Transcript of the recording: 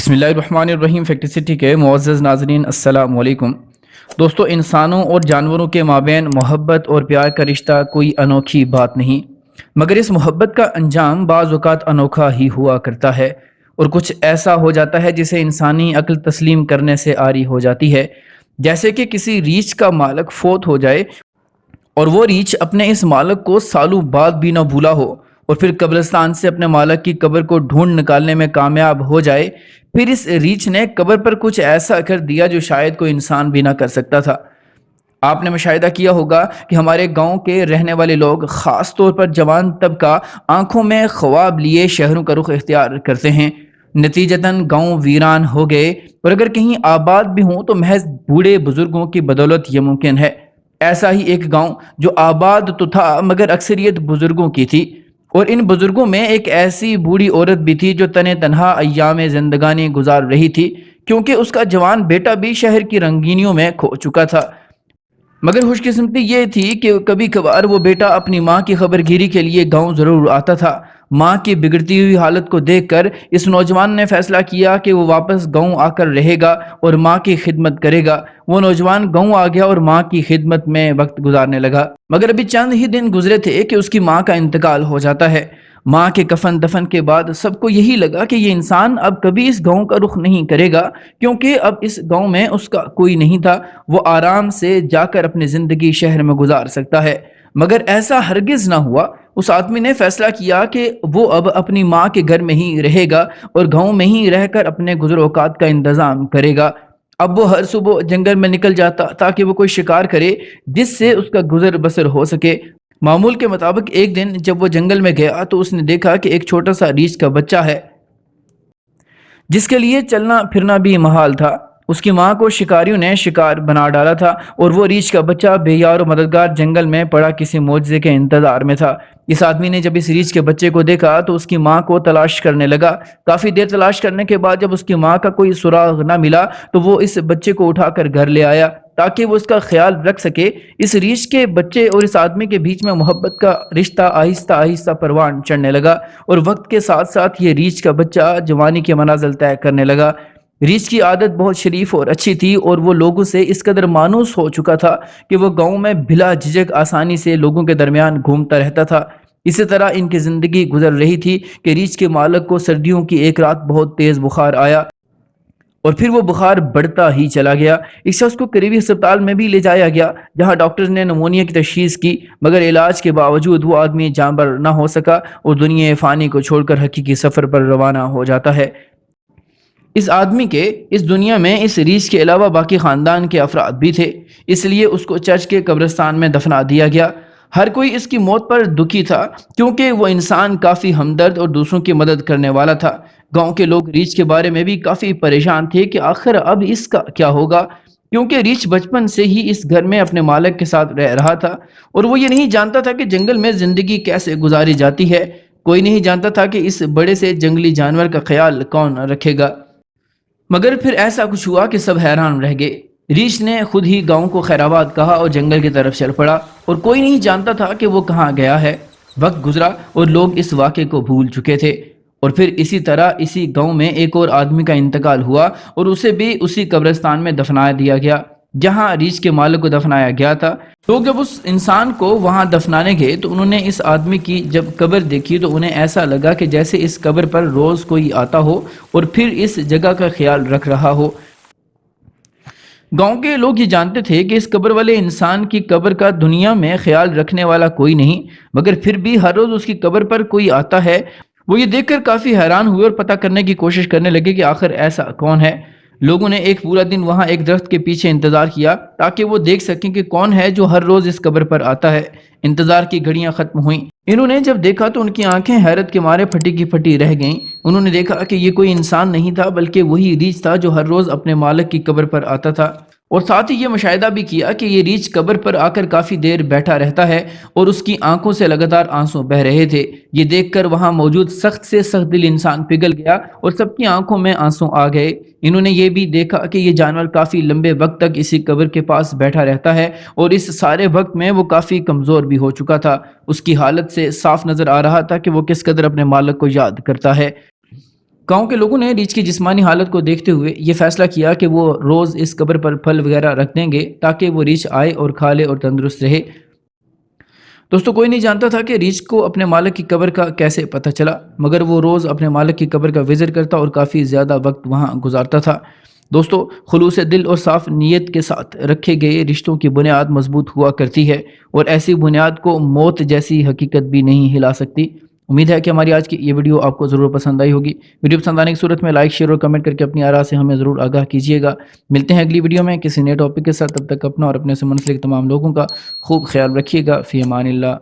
بسم اللہ الرحمن الرحیم۔ فیکٹ سٹی کے معزز ناظرین السلام علیکم۔ دوستو، انسانوں اور جانوروں کے مابین محبت اور پیار کا رشتہ کوئی انوکھی بات نہیں، مگر اس محبت کا انجام بعض اوقات انوکھا ہی ہوا کرتا ہے، اور کچھ ایسا ہو جاتا ہے جسے انسانی عقل تسلیم کرنے سے عاری ہو جاتی ہے۔ جیسے کہ کسی ریچھ کا مالک فوت ہو جائے اور وہ ریچھ اپنے اس مالک کو سالوں بعد بھی نہ بھولا ہو، اور پھر قبرستان سے اپنے مالک کی قبر کو ڈھونڈ نکالنے میں کامیاب ہو جائے۔ پھر اس ریچھ نے قبر پر کچھ ایسا کر دیا جو شاید کوئی انسان بھی نہ کر سکتا تھا۔ آپ نے مشاہدہ کیا ہوگا کہ ہمارے گاؤں کے رہنے والے لوگ، خاص طور پر جوان طبقہ، آنکھوں میں خواب لیے شہروں کا رخ اختیار کرتے ہیں۔ نتیجتاً گاؤں ویران ہو گئے، اور اگر کہیں آباد بھی ہوں تو محض بوڑھے بزرگوں کی بدولت یہ ممکن ہے۔ ایسا ہی ایک گاؤں جو آباد تو تھا مگر اکثریت بزرگوں کی تھی، اور ان بزرگوں میں ایک ایسی بوڑھی عورت بھی تھی جو تن تنہا ایام زندگانی گزار رہی تھی، کیونکہ اس کا جوان بیٹا بھی شہر کی رنگینیوں میں کھو چکا تھا۔ مگر خوش قسمتی یہ تھی کہ کبھی کبھار وہ بیٹا اپنی ماں کی خبر گیری کے لیے گاؤں ضرور آتا تھا۔ ماں کی بگڑتی ہوئی حالت کو دیکھ کر اس نوجوان نے فیصلہ کیا کہ وہ واپس گاؤں آ کر رہے گا اور ماں کی خدمت کرے گا۔ وہ نوجوان گاؤں آ گیا اور ماں کی خدمت میں وقت گزارنے لگا، مگر ابھی چند ہی دن گزرے تھے کہ اس کی ماں کا انتقال ہو جاتا ہے۔ ماں کے کفن دفن کے بعد سب کو یہی لگا کہ یہ انسان اب کبھی اس گاؤں کا رخ نہیں کرے گا، کیونکہ اب اس گاؤں میں اس کا کوئی نہیں تھا۔ وہ آرام سے جا کر اپنی زندگی شہر میں گزار سکتا ہے، مگر ایسا ہرگز نہ ہوا۔ اس آدمی نے فیصلہ کیا کہ وہ اب اپنی ماں کے گھر میں ہی رہے گا اور گاؤں میں ہی رہ کر اپنے گزر اوقات کا انتظام کرے گا۔ اب وہ ہر صبح جنگل میں نکل جاتا تاکہ وہ کوئی شکار کرے جس سے اس کا گزر بسر ہو سکے۔ معمول کے مطابق ایک دن جب وہ جنگل میں گیا تو اس نے دیکھا کہ ایک چھوٹا سا ریچھ کا بچہ ہے جس کے لیے چلنا پھرنا بھی محال تھا۔ اس کی ماں کو شکاریوں نے شکار بنا ڈالا تھا، اور وہ ریچھ کا بچہ بے یار و مددگار جنگل میں پڑا کسی معجزے کے انتظار میں تھا۔ اس آدمی نے جب اس ریچھ کے بچے کو دیکھا تو اس کی ماں کو تلاش کرنے لگا۔ کافی دیر تلاش کرنے کے بعد جب اس کی ماں کا کوئی سراغ نہ ملا تو وہ اس بچے کو اٹھا کر گھر لے آیا تاکہ وہ اس کا خیال رکھ سکے۔ اس ریچھ کے بچے اور اس آدمی کے بیچ میں محبت کا رشتہ آہستہ آہستہ پروان چڑھنے لگا، اور وقت کے ساتھ ساتھ یہ ریچھ کا بچہ جوانی کے منازل طے کرنے لگا۔ ریچھ کی عادت بہت شریف اور اچھی تھی، اور وہ لوگوں سے اس قدر مانوس ہو چکا تھا کہ وہ گاؤں میں بلا جھجک آسانی سے لوگوں کے درمیان گھومتا رہتا تھا۔ اسی طرح ان کی زندگی گزر رہی تھی کہ ریچھ کے مالک کو سردیوں کی ایک رات بہت تیز بخار آیا، اور پھر وہ بخار بڑھتا ہی چلا گیا۔ اس شخص کو قریبی ہسپتال میں بھی لے جایا گیا، جہاں ڈاکٹرز نے نمونیا کی تشخیص کی، مگر علاج کے باوجود وہ آدمی جاں بر نہ ہو سکا اور دنیا فانی کو چھوڑ کر حقیقی سفر پر روانہ ہو جاتا ہے۔ اس آدمی کے اس دنیا میں اس ریچھ کے علاوہ باقی خاندان کے افراد بھی تھے، اس لیے اس کو چرچ کے قبرستان میں دفنا دیا گیا۔ ہر کوئی اس کی موت پر دکھی تھا، کیونکہ وہ انسان کافی ہمدرد اور دوسروں کی مدد کرنے والا تھا۔ گاؤں کے لوگ ریچھ کے بارے میں بھی کافی پریشان تھے کہ آخر اب اس کا کیا ہوگا، کیونکہ ریچھ بچپن سے ہی اس گھر میں اپنے مالک کے ساتھ رہ رہا تھا، اور وہ یہ نہیں جانتا تھا کہ جنگل میں زندگی کیسے گزاری جاتی ہے۔ کوئی نہیں جانتا تھا کہ اس بڑے سے جنگلی جانور کا خیال کون رکھے گا۔ مگر پھر ایسا کچھ ہوا کہ سب حیران رہ گئے۔ ریچھ نے خود ہی گاؤں کو خیر آباد کہا اور جنگل کی طرف چل پڑا، اور کوئی نہیں جانتا تھا کہ وہ کہاں گیا ہے۔ وقت گزرا اور لوگ اس واقعے کو بھول چکے تھے، اور پھر اسی طرح اسی گاؤں میں ایک اور آدمی کا انتقال ہوا، اور اسے بھی اسی قبرستان میں دفنا دیا گیا جہاں ریچھ کے مالک کو دفنایا گیا تھا۔ لوگ جب اس انسان کو وہاں دفنانے گئے تو انہوں نے اس آدمی کی جب قبر دیکھی تو انہیں ایسا لگا کہ جیسے اس قبر پر روز کوئی آتا ہو اور پھر اس جگہ کا خیال رکھ رہا ہو۔ گاؤں کے لوگ یہ جانتے تھے کہ اس قبر والے انسان کی قبر کا دنیا میں خیال رکھنے والا کوئی نہیں، مگر پھر بھی ہر روز اس کی قبر پر کوئی آتا ہے۔ وہ یہ دیکھ کر کافی حیران ہوئے اور پتہ کرنے کی کوشش کرنے لگے کہ آخر ایسا کون ہے۔ لوگوں نے ایک پورا دن وہاں ایک درخت کے پیچھے انتظار کیا تاکہ وہ دیکھ سکیں کہ کون ہے جو ہر روز اس قبر پر آتا ہے۔ انتظار کی گھڑیاں ختم ہوئیں۔ انہوں نے جب دیکھا تو ان کی آنکھیں حیرت کے مارے پھٹی کی پھٹی رہ گئیں۔ انہوں نے دیکھا کہ یہ کوئی انسان نہیں تھا بلکہ وہی ریچھ تھا جو ہر روز اپنے مالک کی قبر پر آتا تھا، اور ساتھ ہی یہ مشاہدہ بھی کیا کہ یہ ریچھ قبر پر آ کر کافی دیر بیٹھا رہتا ہے اور اس کی آنکھوں سے لگاتار آنسو بہہ رہے تھے۔ یہ دیکھ کر وہاں موجود سخت سے سخت دل انسان پگھل گیا اور سب کی آنکھوں میں آنسو آ گئے۔ انہوں نے یہ بھی دیکھا کہ یہ جانور کافی لمبے وقت تک اسی قبر کے پاس بیٹھا رہتا ہے، اور اس سارے وقت میں وہ کافی کمزور بھی ہو چکا تھا۔ اس کی حالت سے صاف نظر آ رہا تھا کہ وہ کس قدر اپنے مالک کو یاد کرتا ہے۔ گاؤں کے لوگوں نے ریچھ کی جسمانی حالت کو دیکھتے ہوئے یہ فیصلہ کیا کہ وہ روز اس قبر پر پھل وغیرہ رکھ دیں گے تاکہ وہ ریچھ آئے اور کھا لے اور تندرست رہے۔ دوستو کوئی نہیں جانتا تھا کہ ریچھ کو اپنے مالک کی قبر کا کیسے پتہ چلا، مگر وہ روز اپنے مالک کی قبر کا وزٹ کرتا اور کافی زیادہ وقت وہاں گزارتا تھا۔ دوستو خلوص دل اور صاف نیت کے ساتھ رکھے گئے رشتوں کی بنیاد مضبوط ہوا کرتی ہے، اور ایسی بنیاد کو موت جیسی حقیقت بھی نہیں ہلا سکتی۔ امید ہے کہ ہماری آج کی یہ ویڈیو آپ کو ضرور پسند آئی ہوگی۔ ویڈیو پسند آنے کی صورت میں لائک، شیئر اور کمنٹ کر کے اپنی آراء سے ہمیں ضرور آگاہ کیجیے گا۔ ملتے ہیں اگلی ویڈیو میں کسی نئے ٹاپک کے ساتھ، تب تک اپنا اور اپنے سے منسلک تمام لوگوں کا خوب خیال رکھیے گا۔ فی امان اللہ۔